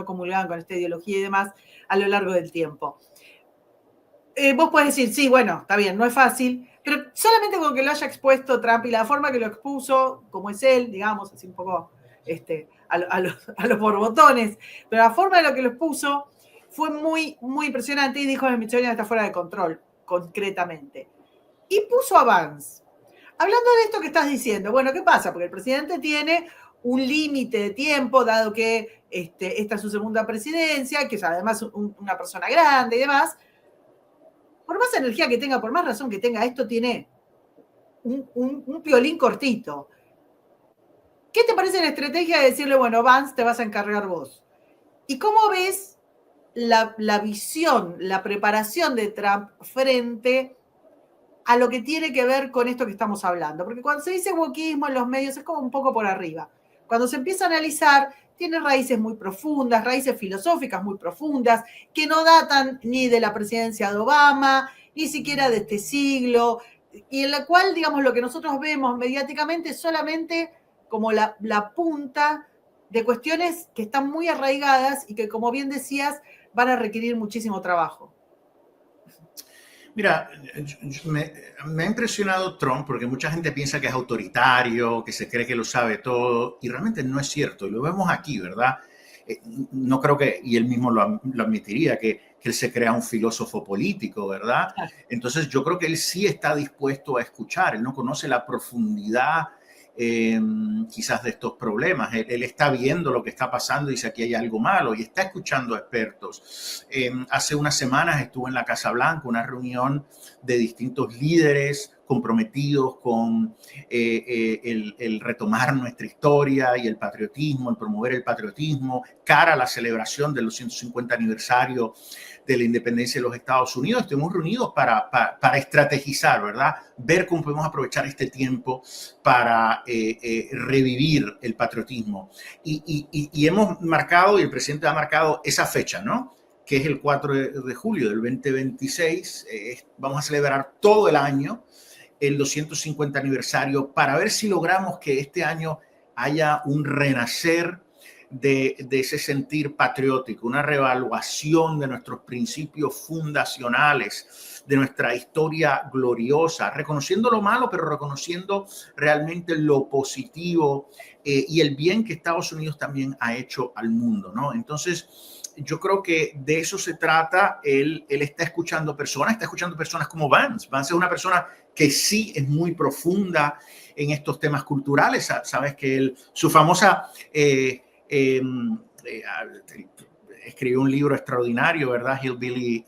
comulgaban con esta ideología y demás a lo largo del tiempo. Vos podés decir, sí, bueno, está bien, no es fácil, pero solamente con que lo haya expuesto Trump y la forma que lo expuso, como es él, digamos, así un poco a los borbotones, pero la forma de lo que lo expuso fue muy, muy impresionante y dijo que Smithsonian está fuera de control, concretamente. Y puso a Vance. Hablando de esto que estás diciendo, bueno, ¿qué pasa? Porque el presidente tiene un límite de tiempo, dado que esta es su segunda presidencia, que es además una persona grande y demás. Por más energía que tenga, por más razón que tenga, esto tiene un piolín cortito. ¿Qué te parece la estrategia de decirle, bueno, Vance, te vas a encargar vos? ¿Y cómo ves la visión, la preparación de Trump frente a lo que tiene que ver con esto que estamos hablando? Porque cuando se dice wokismo en los medios es como un poco por arriba. Cuando se empieza a analizar, tiene raíces muy profundas, raíces filosóficas muy profundas, que no datan ni de la presidencia de Obama, ni siquiera de este siglo, y en la cual, digamos, lo que nosotros vemos mediáticamente es solamente como la punta de cuestiones que están muy arraigadas y que, como bien decías, van a requerir muchísimo trabajo. Mira, me ha impresionado Trump porque mucha gente piensa que es autoritario, que se cree que lo sabe todo, y realmente no es cierto. Y lo vemos aquí, ¿verdad? No creo que, y él mismo lo admitiría, que él se crea un filósofo político, ¿verdad? Entonces yo creo que él sí está dispuesto a escuchar. Él no conoce la profundidad quizás de estos problemas. Él está viendo lo que está pasando y dice aquí hay algo malo y está escuchando a expertos. Hace unas semanas estuvo en la Casa Blanca una reunión de distintos líderes comprometidos con el retomar nuestra historia y el patriotismo, el promover el patriotismo cara a la celebración del 250 aniversario de la independencia de los Estados Unidos. Estuvimos reunidos para estrategizar, ¿verdad? Ver cómo podemos aprovechar este tiempo para revivir el patriotismo. Y hemos marcado, y el presidente ha marcado esa fecha, ¿no? Que es el 4 de julio del 2026. Vamos a celebrar todo el año el 250 aniversario para ver si logramos que este año haya un renacer de ese sentir patriótico, una reevaluación de nuestros principios fundacionales, de nuestra historia gloriosa, reconociendo lo malo, pero reconociendo realmente lo positivo y el bien que Estados Unidos también ha hecho al mundo, ¿no? Entonces, yo creo que de eso se trata. Él está escuchando personas como Vance. Vance es una persona que sí es muy profunda en estos temas culturales. Sabes que su famosa escribió un libro extraordinario, ¿verdad? Hillbilly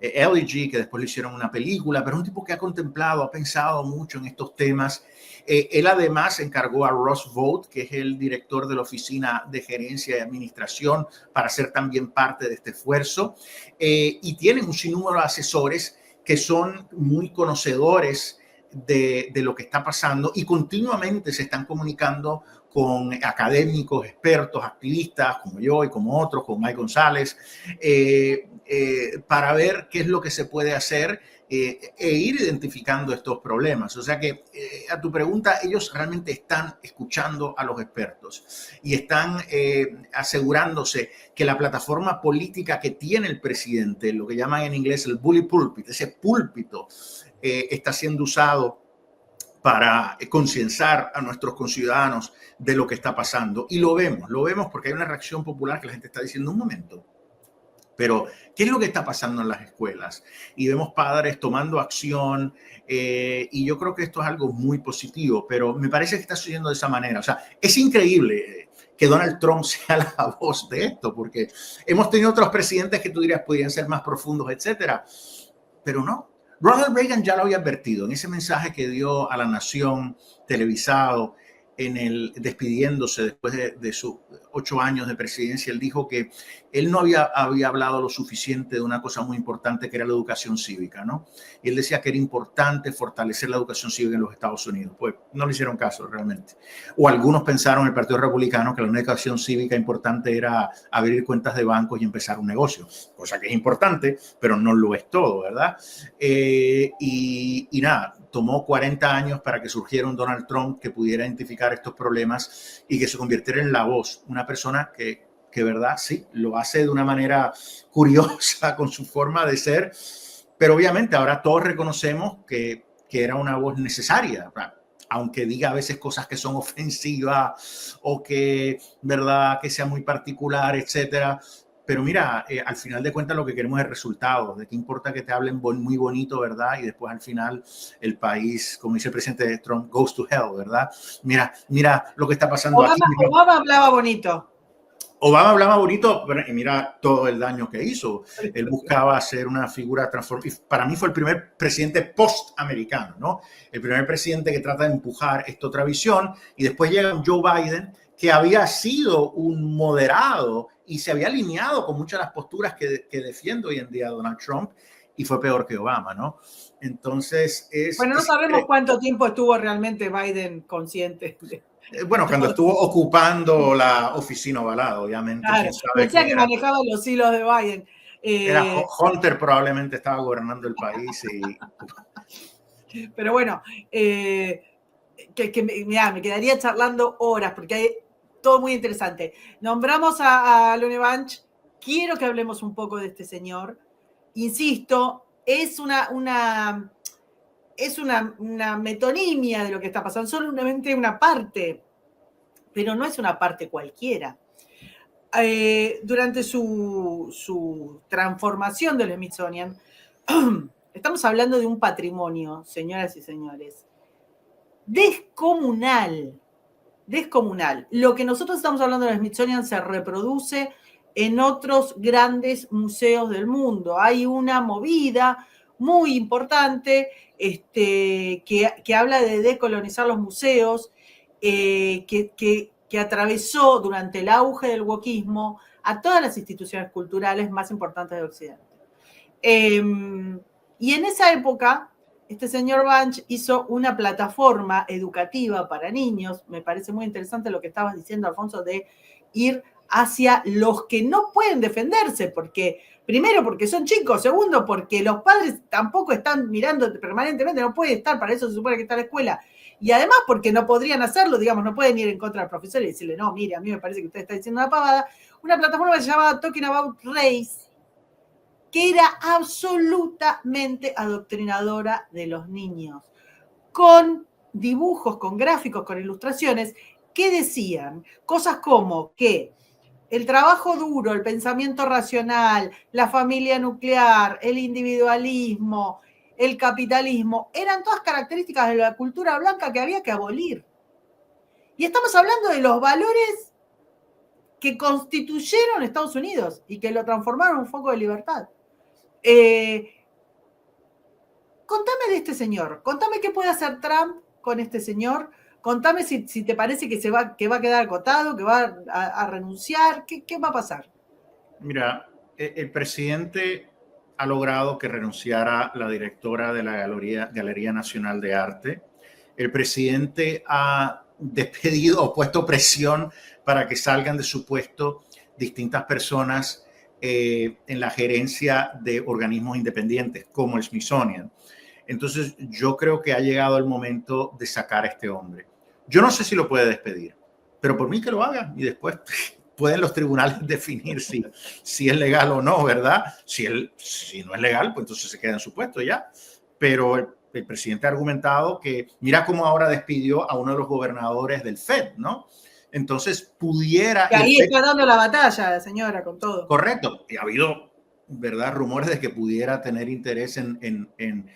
Elegy, que después le hicieron una película, pero es un tipo que ha contemplado, ha pensado mucho en estos temas. Él además encargó a Ross Vought, que es el director de la Oficina de Gerencia y Administración, para ser también parte de este esfuerzo. Y tienen un sinnúmero de asesores que son muy conocedores de lo que está pasando y continuamente se están comunicando con académicos, expertos, activistas como yo y como otros, como Mike González, para ver qué es lo que se puede hacer e ir identificando estos problemas. O sea que a tu pregunta, ellos realmente están escuchando a los expertos y están asegurándose que la plataforma política que tiene el presidente, lo que llaman en inglés el bully pulpit, ese púlpito, está siendo usado para concienciar a nuestros conciudadanos de lo que está pasando. Y lo vemos porque hay una reacción popular que la gente está diciendo, un momento, pero ¿qué es lo que está pasando en las escuelas? Y vemos padres tomando acción y yo creo que esto es algo muy positivo, pero me parece que está sucediendo de esa manera. O sea, es increíble que Donald Trump sea la voz de esto, porque hemos tenido otros presidentes que tú dirías podrían ser más profundos, etcétera, pero no. Ronald Reagan ya lo había advertido en ese mensaje que dio a la nación televisado despidiéndose después de sus 8 años de presidencia. Él dijo que él no había hablado lo suficiente de una cosa muy importante que era la educación cívica, ¿no? Y él decía que era importante fortalecer la educación cívica en los Estados Unidos. Pues no le hicieron caso realmente. O algunos pensaron en el Partido Republicano que la educación cívica importante era abrir cuentas de bancos y empezar un negocio, cosa que es importante, pero no lo es todo, ¿verdad? Y nada, tomó 40 años para que surgiera un Donald Trump que pudiera identificar estos problemas y que se convirtiera en la voz, una persona que verdad, sí, lo hace de una manera curiosa con su forma de ser, pero obviamente ahora todos reconocemos que era una voz necesaria, aunque diga a veces cosas que son ofensivas o que, verdad, que sea muy particular, etcétera. Pero mira, al final de cuentas lo que queremos es resultados. ¿De qué importa que te hablen muy bonito, verdad? Y después al final el país, como dice el presidente Trump, goes to hell, ¿verdad? Mira lo que está pasando aquí. Obama hablaba bonito. Obama hablaba bonito, y mira todo el daño que hizo. Él buscaba ser una figura transformadora. Para mí fue el primer presidente post-americano, ¿no? El primer presidente que trata de empujar esta otra visión. Y después llega un Joe Biden, que había sido un moderado y se había alineado con muchas de las posturas que defiende hoy en día Donald Trump, y fue peor que Obama, ¿no? Entonces Bueno, no sabemos cuánto tiempo estuvo realmente Biden consciente. Bueno, cuando estuvo ocupando la oficina ovalada, obviamente. Claro, decía que manejaba los hilos de Biden. Era Hunter, probablemente estaba gobernando el país. Pero bueno, mira, me quedaría charlando horas porque hay todo muy interesante. Nombramos a Lone Banch. Quiero que hablemos un poco de este señor. Insisto, es una metonimia de lo que está pasando, solamente una parte, pero no es una parte cualquiera. Durante su transformación del Smithsonian, estamos hablando de un patrimonio, señoras y señores, descomunal. Lo que nosotros estamos hablando del Smithsonian se reproduce en otros grandes museos del mundo. Hay una movida muy importante que habla de decolonizar los museos, que atravesó durante el auge del wokismo a todas las instituciones culturales más importantes de Occidente. Y en esa época, este señor Banch hizo una plataforma educativa para niños. Me parece muy interesante lo que estabas diciendo, Alfonso, de ir hacia los que no pueden defenderse, primero porque son chicos, segundo porque los padres tampoco están mirando permanentemente, no pueden estar, para eso se supone que está la escuela, y además porque no podrían hacerlo, digamos, no pueden ir en contra del profesor y decirle, no, mire, a mí me parece que usted está diciendo una pavada. Una plataforma que se llamaba Talking About Race, que era absolutamente adoctrinadora de los niños, con dibujos, con gráficos, con ilustraciones, que decían cosas como que el trabajo duro, el pensamiento racional, la familia nuclear, el individualismo, el capitalismo, eran todas características de la cultura blanca que había que abolir. Y estamos hablando de los valores que constituyeron Estados Unidos y que lo transformaron en un foco de libertad. Contame de este señor, contame qué puede hacer Trump con este señor, contame si te parece que va a quedar acotado, que va a renunciar, ¿qué va a pasar? Mira, el presidente ha logrado que renunciara la directora de la Galería Nacional de Arte. El presidente ha despedido o puesto presión para que salgan de su puesto distintas personas en la gerencia de organismos independientes como el Smithsonian. Entonces, yo creo que ha llegado el momento de sacar a este hombre. Yo no sé si lo puede despedir, pero por mí que lo haga y después pueden los tribunales definir si es legal o no, ¿verdad? Si no es legal, pues entonces se queda en su puesto ya. Pero el presidente ha argumentado que mira cómo ahora despidió a uno de los gobernadores del FED, ¿no? Entonces pudiera... Y ahí está dando la batalla, señora, con todo. Correcto. Y ha habido, ¿verdad?, rumores de que pudiera tener interés en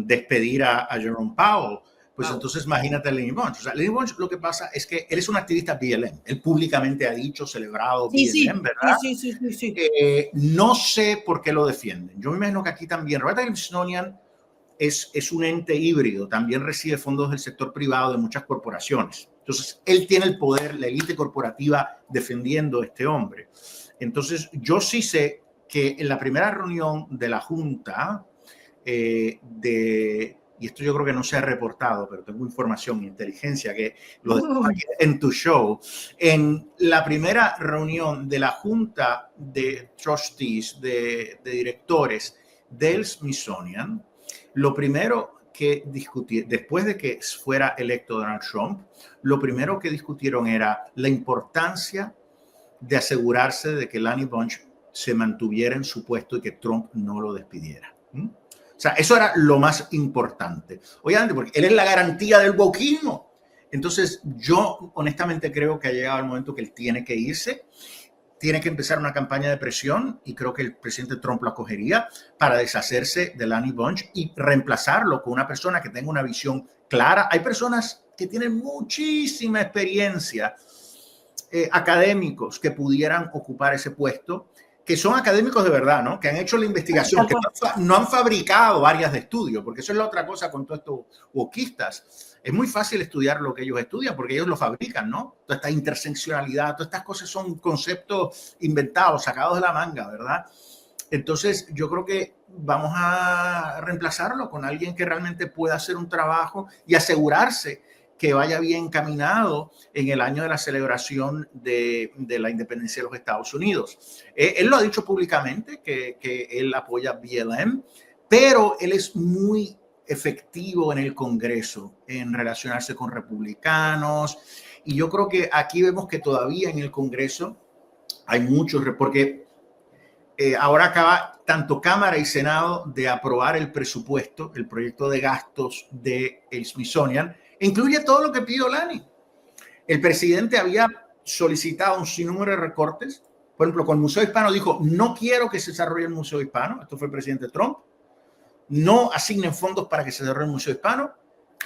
despedir a Jerome Powell. Pues entonces imagínate a Lenny Bunch. O sea, Lenny Bunch, lo que pasa es que él es un activista BLM. Él públicamente ha dicho, celebrado BLM, ¿verdad? Sí. No sé por qué lo defienden. Yo me imagino que aquí también, Robert Smithsonian es un ente híbrido, también recibe fondos del sector privado de muchas corporaciones. Entonces, él tiene el poder, la élite corporativa defendiendo a este hombre. Entonces, yo sí sé que en la primera reunión de la Junta, y esto yo creo que no se ha reportado, pero tengo información, inteligencia, que lo decimos aquí en tu show, en la primera reunión de la Junta de Trustees, de directores del Smithsonian, lo primero que discutieron, después de que fuera electo Donald Trump, lo primero que discutieron era la importancia de asegurarse de que Lenny Bunch se mantuviera en su puesto y que Trump no lo despidiera. O sea, eso era lo más importante. Obviamente, porque él es la garantía del wokismo. Entonces, yo honestamente creo que ha llegado el momento que él tiene que irse. Tiene que empezar una campaña de presión y creo que el presidente Trump lo acogería para deshacerse de Lenny Bunch y reemplazarlo con una persona que tenga una visión clara. Hay personas que tienen muchísima experiencia, académicos que pudieran ocupar ese puesto, que son académicos de verdad, ¿no? Que han hecho la investigación, que no han fabricado áreas de estudio, porque eso es la otra cosa con todos estos wokistas. Es muy fácil estudiar lo que ellos estudian porque ellos lo fabrican, ¿no? Toda esta interseccionalidad, todas estas cosas son conceptos inventados, sacados de la manga, ¿verdad? Entonces, yo creo que vamos a reemplazarlo con alguien que realmente pueda hacer un trabajo y asegurarse que vaya bien encaminado en el año de la celebración de la independencia de los Estados Unidos. Él lo ha dicho públicamente, que él apoya BLM, pero él es muy efectivo en el Congreso, en relacionarse con republicanos. Y yo creo que aquí vemos que todavía en el Congreso hay muchos, porque ahora acaba tanto Cámara y Senado de aprobar el presupuesto, el proyecto de gastos del Smithsonian, incluye todo lo que pidió Lenny. El presidente había solicitado un sinnúmero de recortes. Por ejemplo, con el Museo Hispano dijo, no quiero que se desarrolle el Museo Hispano. Esto fue el presidente Trump. No asignen fondos para que se desarrolle el Museo Hispano.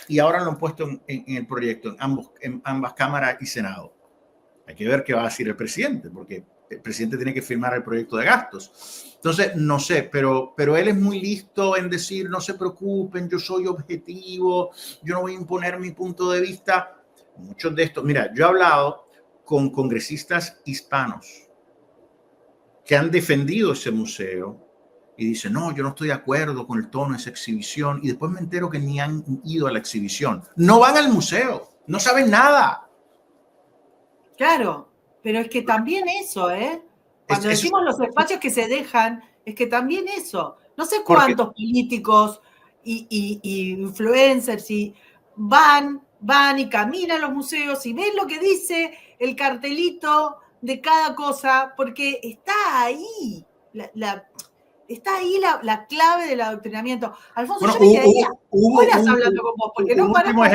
Y ahora lo han puesto en el proyecto, en ambas cámaras y Senado. Hay que ver qué va a decir el presidente, porque el presidente tiene que firmar el proyecto de gastos. Entonces, no sé, pero él es muy listo en decir, no se preocupen, yo soy objetivo, yo no voy a imponer mi punto de vista. Muchos de estos, mira, yo he hablado con congresistas hispanos que han defendido ese museo y dicen, no, yo no estoy de acuerdo con el tono de esa exhibición, y después me entero que ni han ido a la exhibición. No van al museo, no saben nada. Claro, pero es que también eso, cuando decimos los espacios que se dejan, es que también eso. No sé cuántos políticos y influencers van y caminan a los museos y ven lo que dice el cartelito de cada cosa, porque está ahí está ahí la clave del adoctrinamiento. Alfonso, bueno, yo me quedaría horas hablando con vos, porque no paramos.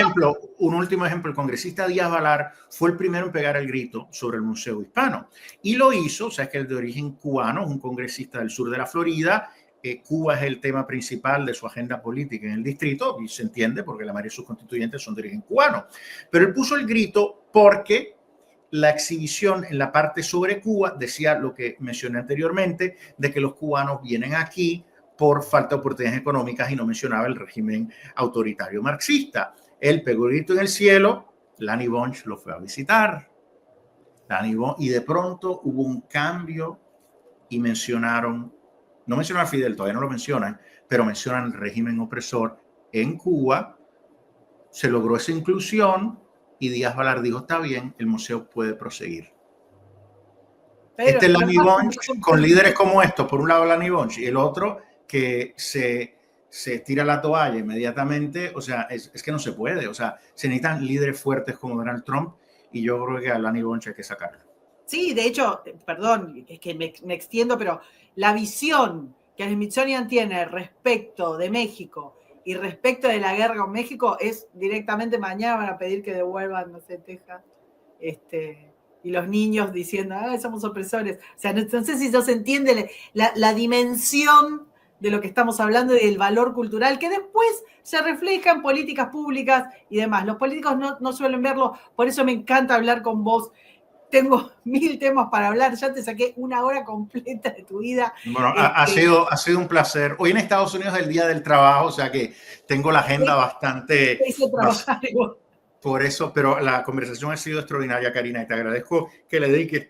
Un último ejemplo, el congresista Díaz Balar fue el primero en pegar el grito sobre el Museo Hispano. Y lo hizo, o sea, que es de origen cubano, un congresista del sur de la Florida. Cuba es el tema principal de su agenda política en el distrito, y se entiende porque la mayoría de sus constituyentes son de origen cubano. Pero él puso el grito porque la exhibición en la parte sobre Cuba decía lo que mencioné anteriormente, de que los cubanos vienen aquí por falta de oportunidades económicas y no mencionaba el régimen autoritario marxista. Él pegó el grito en el cielo, Lanny Bunch lo fue a visitar. Y de pronto hubo un cambio y no mencionaron a Fidel, todavía no lo mencionan, pero mencionan el régimen opresor en Cuba. Se logró esa inclusión y Díaz Balart dijo, está bien, el museo puede proseguir. Pero este Lanny Bunch con líderes como estos, por un lado Lanny Bunch y el otro que se tira la toalla inmediatamente, o sea, es que no se puede, o sea, se necesitan líderes fuertes como Donald Trump y yo creo que a Lanny Bunch hay que sacarlo. Sí, de hecho, perdón, es que me extiendo, pero la visión que el Smithsonian tiene respecto de México y respecto de la guerra con México es directamente mañana van a pedir que devuelvan, no sé, Texas, y los niños diciendo, somos opresores. O sea, no sé si no se entiende la dimensión de lo que estamos hablando y del valor cultural que después se refleja en políticas públicas y demás. Los políticos no suelen verlo, por eso me encanta hablar con vos. Tengo 1000 temas para hablar, ya te saqué 1 hora completa de tu vida. Bueno, ha sido un placer. Hoy en Estados Unidos es el Día del Trabajo, o sea que tengo la agenda bastante... Por eso, pero la conversación ha sido extraordinaria, Karina, y te agradezco que le dediques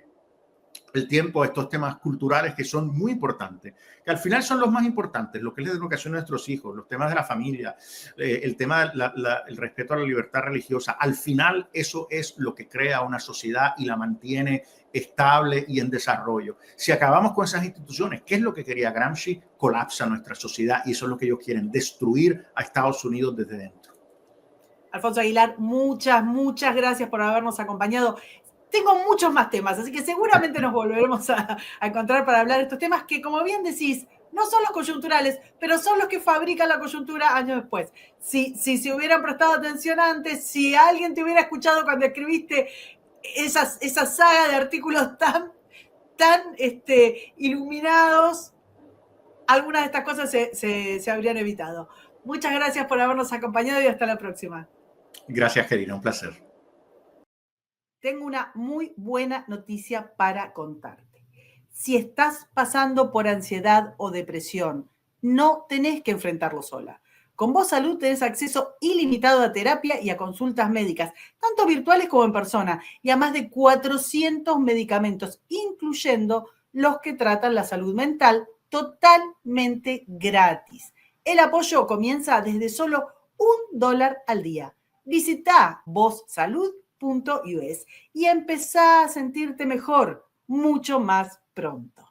el tiempo a estos temas culturales que son muy importantes, que al final son los más importantes, lo que es la educación de nuestros hijos, los temas de la familia, el tema el respeto a la libertad religiosa. Al final eso es lo que crea una sociedad y la mantiene estable y en desarrollo. Si acabamos con esas instituciones, ¿qué es lo que quería Gramsci? Colapsa nuestra sociedad y eso es lo que ellos quieren, destruir a Estados Unidos desde dentro. Alfonso Aguilar, muchas gracias por habernos acompañado. Tengo muchos más temas, así que seguramente nos volveremos a encontrar para hablar de estos temas que, como bien decís, no son los coyunturales, pero son los que fabrican la coyuntura años después. Si se hubieran prestado atención antes, si alguien te hubiera escuchado cuando escribiste esa saga de artículos tan iluminados, algunas de estas cosas se habrían evitado. Muchas gracias por habernos acompañado y hasta la próxima. Gracias, Karina, un placer. Tengo una muy buena noticia para contarte. Si estás pasando por ansiedad o depresión, no tenés que enfrentarlo sola. Con Voz Salud tenés acceso ilimitado a terapia y a consultas médicas, tanto virtuales como en persona, y a más de 400 medicamentos, incluyendo los que tratan la salud mental, totalmente gratis. El apoyo comienza desde solo $1 al día. Visita vozsalud.us y empezá a sentirte mejor mucho más pronto.